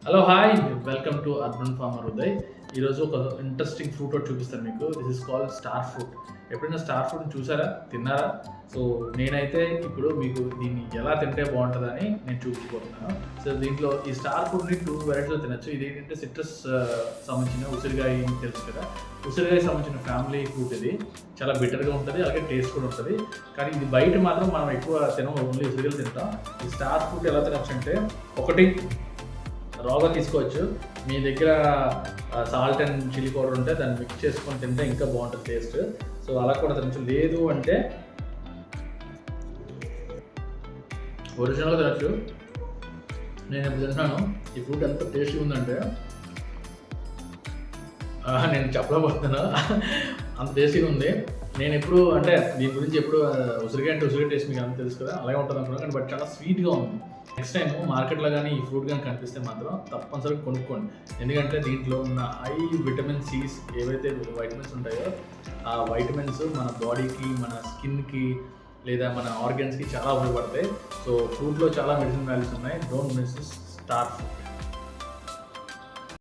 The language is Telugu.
Hello hi, welcome to urban farmer Uday. ఈరోజు ఒక ఇంట్రెస్టింగ్ ఫ్రూట్ ఒకటి చూపిస్తాను మీకు. This is called star fruit. ఎప్పుడైనా స్టార్ ఫ్రూట్ని చూసారా, తిన్నారా? సో నేనైతే ఇప్పుడు మీకు దీన్ని ఎలా తింటే బాగుంటుందని నేను చూపించబోతున్నాను. సో దీంట్లో ఈ స్టార్ ఫ్రూట్ని 2 వెరైటీలో తినచ్చు. ఇది ఏంటంటే సిట్రస్ సంబంధించిన ఉసిరికాయ తెలుసు కదా, ఉసిరికాయ సంబంధించిన ఫ్యామిలీ ఫ్రూట్. ఇది చాలా బెటర్గా ఉంటుంది, అలాగే టేస్ట్ కూడా ఉంటుంది. కానీ ఇది బయట మాత్రం మనం ఎక్కువ తినం, ఓన్లీ ఉసిరికాయలు తింటాం. ఈ స్టార్ ఫ్రూట్ ఎలా తినచ్చు అంటే, ఒకటి రాగా తీసుకోవచ్చు. మీ దగ్గర సాల్ట్ అండ్ చిల్లీ పౌడర్ ఉంటే దాన్ని మిక్స్ చేసుకొని తింటే ఇంకా బాగుంటుంది టేస్ట్. సో అలా కూడా తినచ్చు. లేదు అంటే ఒరిజినల్గా తినచ్చు. నేను ఇప్పుడు తింటున్నాను. ఈ ఫ్రూట్ ఎంత టేస్ట్గా ఉందంటే నేను చెప్పలేకపోతున్నాను, అంత టేస్టీగా ఉంది. నేను ఎప్పుడు అంటే దీని గురించి ఎప్పుడు ఉసిరికాయ అంటే ఉసిరికాయ టేస్ట్ మీకు అంత తెలుసు కదా, అలాగే ఉంటుంది అనుకున్నాను. కానీ బట్ చాలా స్వీట్గా ఉంది. నెక్స్ట్ టైం మార్కెట్లో కానీ ఈ ఫ్రూట్ కానీ కనిపిస్తే మాత్రం తప్పనిసరిగా కొనుక్కోండి. ఎందుకంటే దీంట్లో ఉన్న హై విటమిన్ సిస్, ఏవైతే వైటమిన్స్ ఉంటాయో ఆ వైటమిన్స్ మన బాడీకి, మన స్కిన్కి లేదా మన ఆర్గన్స్కి చాలా ఉపయోగపడతాయి. సో ఫ్రూట్లో చాలా మెడిసిన్ వాల్యూస్ ఉన్నాయి. Don't miss star fruit.